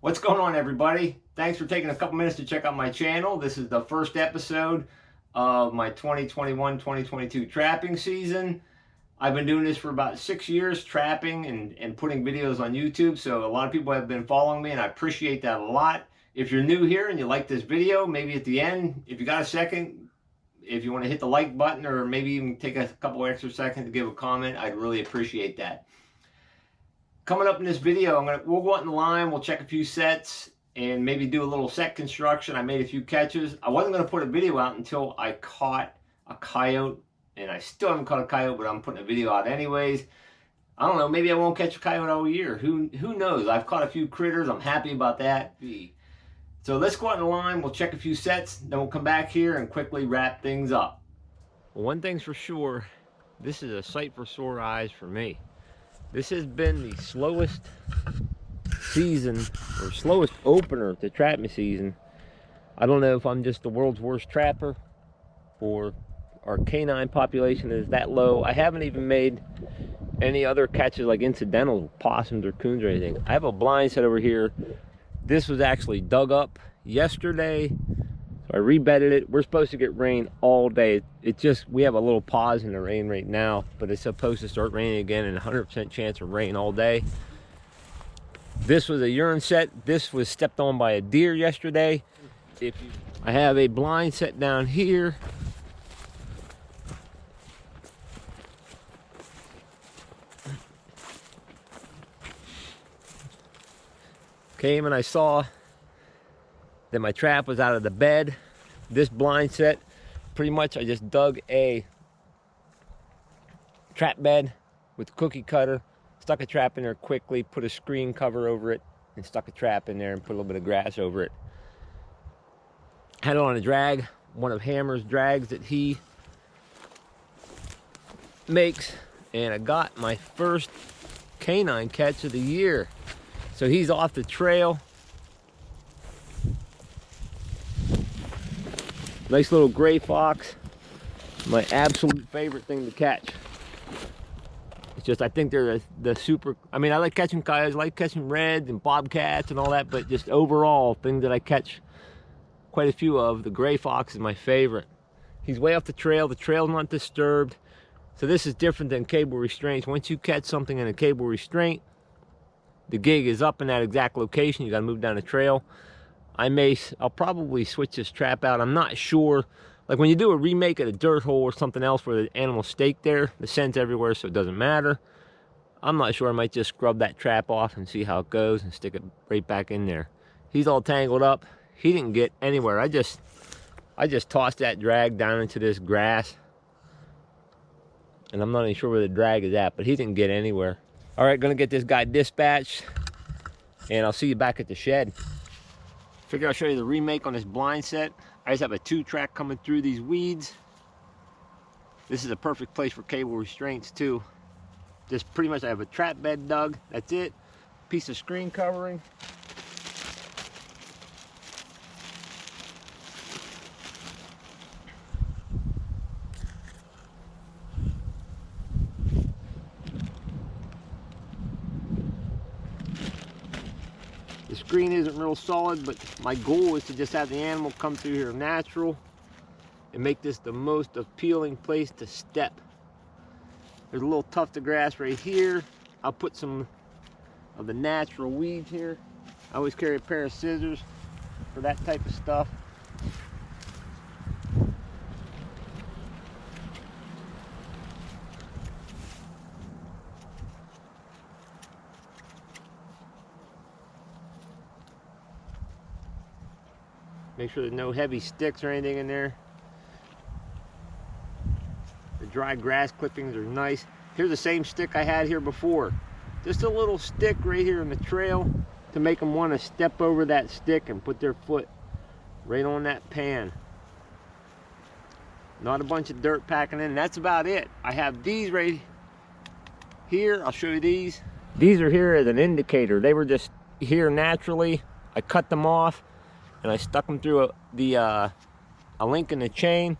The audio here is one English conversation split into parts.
What's going on, everybody? Thanks for taking a couple minutes to check out my channel. This is the first episode of my 2021-2022 trapping season. I've been doing this for about 6 years, trapping and putting videos on YouTube, so a lot of people have been following me and I appreciate that a lot. If you're new here and you like this video, maybe at the end, if you got a second, if you want to hit the like button or maybe even take a couple extra seconds to give a comment, I'd really appreciate that. Coming up in this video, we'll go out in the line, we'll check a few sets, and maybe do a little set construction. I made a few catches. I wasn't going to put a video out until I caught a coyote, and I still haven't caught a coyote, but I'm putting a video out anyways. I don't know, maybe I won't catch a coyote all year. Who knows? I've caught a few critters. I'm happy about that. So let's go out in the line, we'll check a few sets, then we'll come back here and quickly wrap things up. Well, one thing's for sure, this is a sight for sore eyes for me. This has been the slowest season, or slowest opener to trapping season. I don't know if I'm just the world's worst trapper, or our canine population is that low. I haven't even made any other catches like incidental possums or coons or anything. I have a blind set over here. This was actually dug up yesterday. I rebedded it. We're supposed to get rain all day. We have a little pause in the rain right now, but it's supposed to start raining again and 100% chance of rain all day. This was a urine set. This was stepped on by a deer yesterday. I have a blind set down here. Came and I saw that my trap was out of the bed. This blind set, pretty much I just dug a trap bed with a cookie cutter, stuck a trap in there quickly, put a screen cover over it, and stuck a trap in there and put a little bit of grass over it. Had it on a drag, one of Hammer's drags that he makes, and I got my first canine catch of the year. So he's off the trail. Nice little gray fox. My absolute favorite thing to catch. It's just, I think they're the super, I mean, I like catching coyotes, I like catching reds and bobcats and all that, but just overall, thing that I catch quite a few of, the gray fox is my favorite. He's way off the trail's not disturbed. So this is different than cable restraints. Once you catch something in a cable restraint, the gig is up in that exact location. You gotta move down the trail. I'll probably switch this trap out. I'm not sure. Like when you do a remake at a dirt hole or something else where the animal's staked there, the scent's everywhere, so it doesn't matter. I'm not sure. I might just scrub that trap off and see how it goes and stick it right back in there. He's all tangled up. He didn't get anywhere. I just tossed that drag down into this grass. And I'm not even sure where the drag is at, but he didn't get anywhere. All right, gonna get this guy dispatched, and I'll see you back at the shed. Figure I'll show you the remake on this blind set. I just have a 2-track coming through these weeds. This is a perfect place for cable restraints too. Just pretty much I have a trap bed dug, that's it. Piece of screen covering. The screen isn't real solid, but my goal is to just have the animal come through here natural and make this the most appealing place to step. There's a little tuft of grass right here. I'll put some of the natural weeds here. I always carry a pair of scissors for that type of stuff. Make sure there's no heavy sticks or anything in there. The dry grass clippings are nice. Here's the same stick I had here before. Just a little stick right here in the trail to make them want to step over that stick and put their foot right on that pan. Not a bunch of dirt packing in. That's about it. I have these right here. I'll show you these. These are here as an indicator. They were just here naturally. I cut them off and I stuck them through a link in the chain.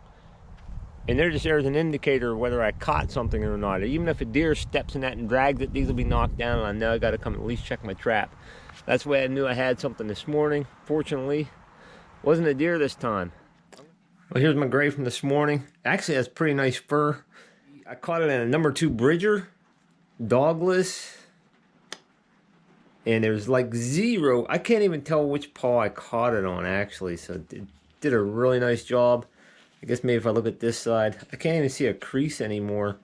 And they're just there as an indicator of whether I caught something or not. Even if a deer steps in that and drags it, these will be knocked down, and I know I got to come at least check my trap. That's the way I knew I had something this morning. Fortunately, wasn't a deer this time. Well, here's my gray from this morning. Actually has pretty nice fur. I caught it in a number 2 Bridger, dogless. And there's like 0, I can't even tell which paw I caught it on actually. So it did a really nice job. I guess maybe if I look at this side, I can't even see a crease anymore.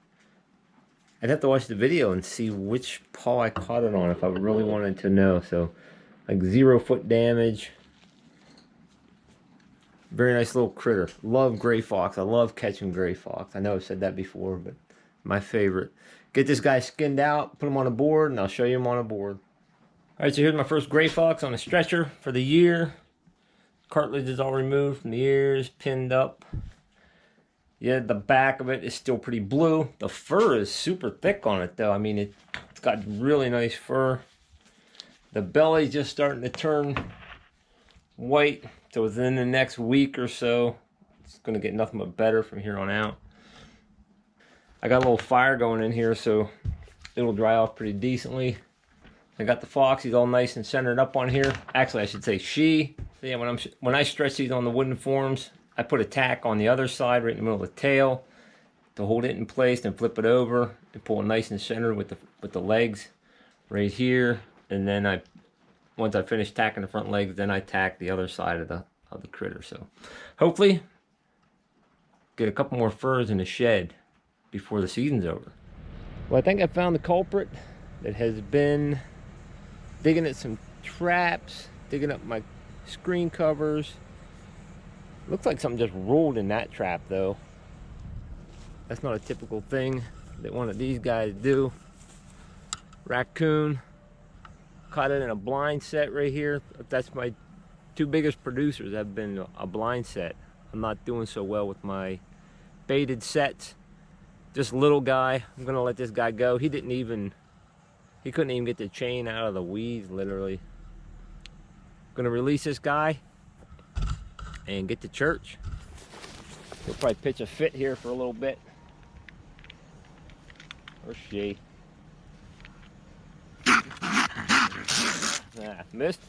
I'd have to watch the video and see which paw I caught it on if I really wanted to know. So, like 0 foot damage. Very nice little critter. Love gray fox. I love catching gray fox. I know I've said that before, but my favorite. Get this guy skinned out, put him on a board, and I'll show you him on a board. Alright, so here's my first gray fox on a stretcher for the year. Cartilage is all removed from the ears, pinned up. Yeah, the back of it is still pretty blue. The fur is super thick on it though. I mean, it's got really nice fur. The belly's just starting to turn white. So within the next week or so, it's going to get nothing but better from here on out. I got a little fire going in here, so it'll dry off pretty decently. I got the fox, he's all nice and centered up on here. Actually, I should say she. So yeah, when I stretch these on the wooden forms, I put a tack on the other side, right in the middle of the tail, to hold it in place and flip it over and pull it nice and centered with the legs right here. And then once I finish tacking the front legs, then I tack the other side of the critter. So hopefully get a couple more furs in the shed before the season's over. Well, I think I found the culprit that has been digging at some traps, digging up my screen covers. Looks like something just rolled in that trap though. That's not a typical thing that one of these guys do. Raccoon. Caught it in a blind set right here. That's my 2 biggest producers have been a blind set. I'm not doing so well with my baited sets. Just little guy. I'm gonna let this guy go. He couldn't even get the chain out of the weeds, literally. Gonna release this guy and get to church. He'll probably pitch a fit here for a little bit. Or she. Ah, missed.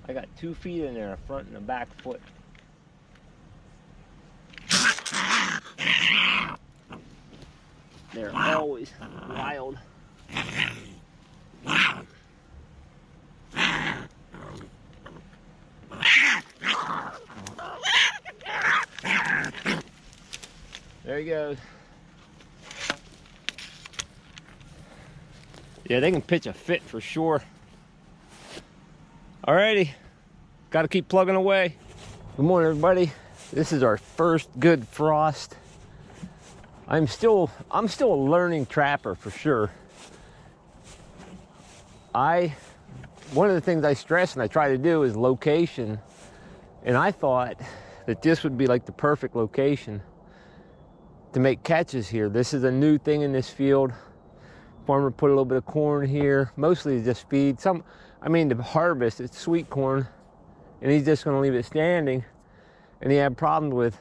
I got 2 feet in there, a front and a back foot. They're always wild. There he goes. Yeah, they can pitch a fit for sure. Alrighty, got to keep plugging away. Good morning, everybody. This is our first good frost. I'm still a learning trapper for sure. One of the things I stress and I try to do is location, and I thought that this would be like the perfect location to make catches here. This is a new thing in this field. Farmer put a little bit of corn here, mostly just feed. To harvest, it's sweet corn, and he's just gonna leave it standing. And he had problems with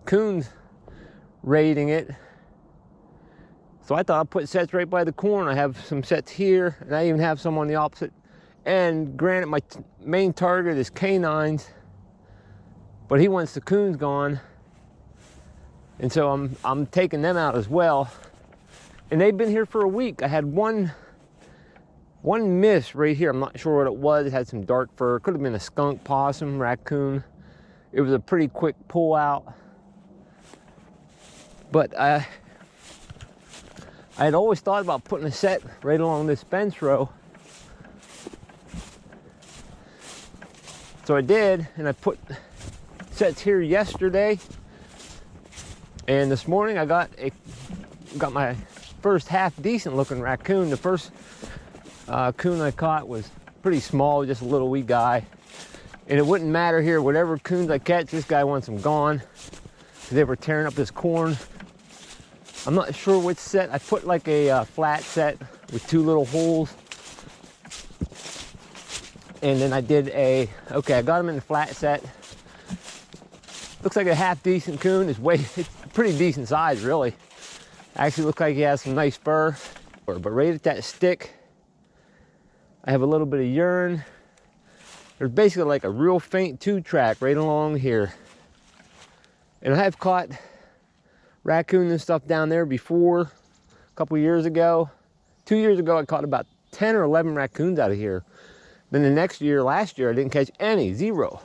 coons raiding it. So I thought I'd put sets right by the corn. I have some sets here, and I even have some on the opposite. And granted, my main target is canines, but he wants the coons gone. And so I'm taking them out as well. And they've been here for a week. I had one miss right here. I'm not sure what it was. It had some dark fur. It could have been a skunk, possum, raccoon. It was a pretty quick pull out. But I had always thought about putting a set right along this fence row. So I did, and I put sets here yesterday. And this morning I got my first half decent looking raccoon. The first coon I caught was pretty small, just a little wee guy. And it wouldn't matter here, whatever coons I catch, this guy wants them gone. They were tearing up this corn. I'm not sure which set. I put like a flat set with 2 little holes. And then I did I got him in the flat set. Looks like a half decent coon. It's pretty decent size, really. Actually looks like he has some nice fur. But right at that stick, I have a little bit of urine. There's basically like a real faint 2-track right along here. And I have caught raccoon and stuff down there before, a couple years ago. 2 years ago, I caught about 10 or 11 raccoons out of here. Then the next year, last year, I didn't catch any, 0.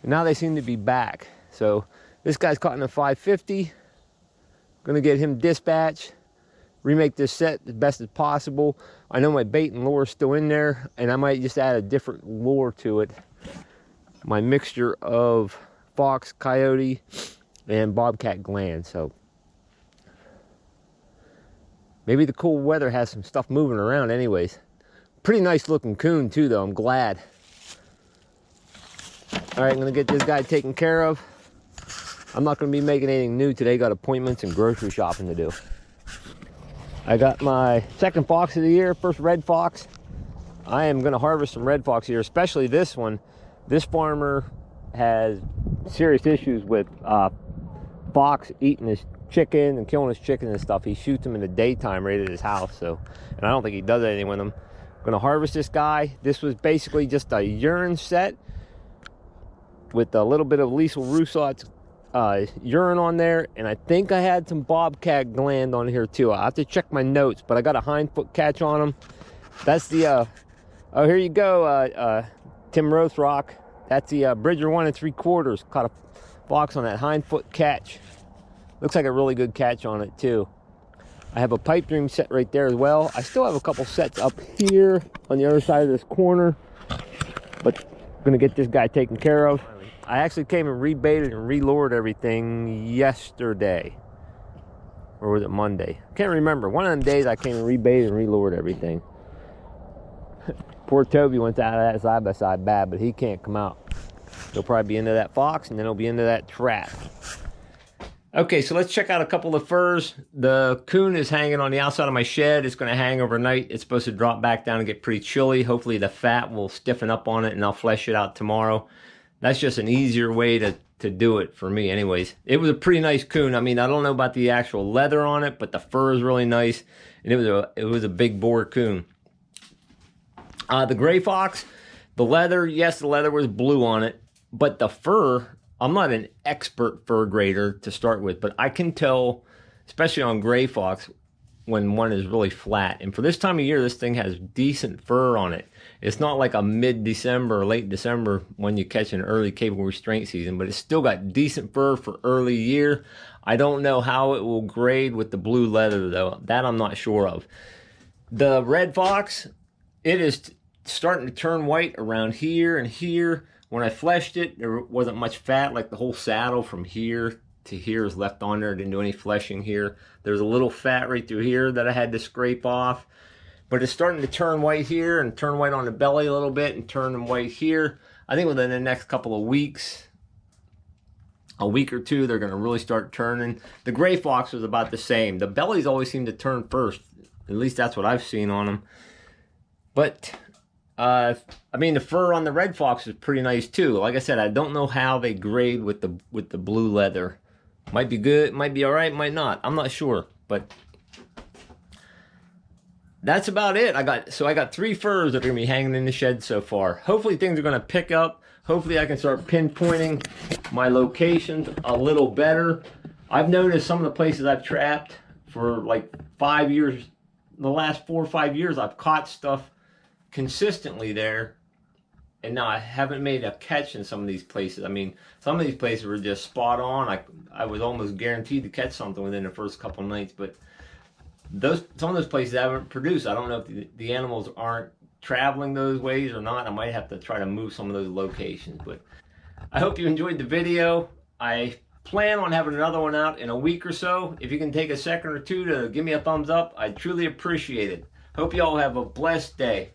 And now they seem to be back. So this guy's caught in a 550. Gonna get him dispatched, remake this set as best as possible. I know my bait and lure is still in there, and I might just add a different lure to it. My mixture of Fox, Coyote, and Bobcat gland. So maybe the cool weather has some stuff moving around anyways. Pretty nice looking coon too though, I'm glad. All right, I'm gonna get this guy taken care of. I'm not gonna be making anything new today. Got appointments and grocery shopping to do. I got my second fox of the year, first red fox. I am gonna harvest some red fox here, especially this one. This farmer has serious issues with fox eating his chicken and killing his chicken and stuff. He shoots them in the daytime right at his house. So, and I don't think he does anything with them. I'm gonna harvest this guy. This was basically just a urine set with a little bit of Liesl Rousseau's urine on there, and I think I had some bobcat gland on here too. I have to check my notes, but I got a hind foot catch on him. That's the oh, here you go, Tim Rothrock. That's the Bridger 1 3/4. Caught a fox on that hind foot catch. Looks like a really good catch on it too. I have a pipe dream set right there as well. I still have a couple sets up here on the other side of this corner, but I'm gonna get this guy taken care of. I actually came and rebaited and relured everything yesterday. Or was it Monday? I can't remember. One of them days I came and rebaited and relured everything. Poor Toby went out of that side-by-side bad, but he can't come out. He'll probably be into that fox, and then he'll be into that trap. Okay, so let's check out a couple of furs. The coon is hanging on the outside of my shed. It's going to hang overnight. It's supposed to drop back down and get pretty chilly. Hopefully the fat will stiffen up on it, and I'll flesh it out tomorrow. That's just an easier way to do it for me anyways. It was a pretty nice coon. I mean, I don't know about the actual leather on it, but the fur is really nice, and it was a big bore coon. The gray fox, the leather, yes, the leather was blue on it, but the fur, I'm not an expert fur grader to start with, but I can tell, especially on gray fox, when one is really flat. And for this time of year, this thing has decent fur on it. It's not like a mid-December or late December when you catch an early cable restraint season, but it's still got decent fur for early year. I don't know how it will grade with the blue leather though. That I'm not sure of. The red fox, it is starting to turn white around here and here. When I fleshed it, there wasn't much fat, like the whole saddle from here to here is left on there. I didn't do any fleshing here. There's a little fat right through here that I had to scrape off. But it's starting to turn white here and turn white on the belly a little bit and turn them white here. I think within the next couple of weeks, a week or two, they're going to really start turning. The gray fox was about the same. The bellies always seem to turn first. At least that's what I've seen on them. But I mean, the fur on the red fox is pretty nice too. Like I said, I don't know how they grade with the blue leather. Might be good, might be all right, might not. I'm not sure, but that's about it. I got 3 furs that are gonna be hanging in the shed so far. Hopefully things are gonna pick up. Hopefully I can start pinpointing my locations a little better. I've noticed some of the places I've trapped for like 5 years, the last 4 or 5 years, I've caught stuff consistently there, and now I haven't made a catch in some of these places. I mean, some of these places were just spot on. I was almost guaranteed to catch something within the first couple of nights, but some of those places haven't produced. I don't know if the animals aren't traveling those ways or not. I might have to try to move some of those locations, but I hope you enjoyed the video. I plan on having another one out in a week or so. If you can take a second or two to give me a thumbs up, I'd truly appreciate it. Hope you all have a blessed day.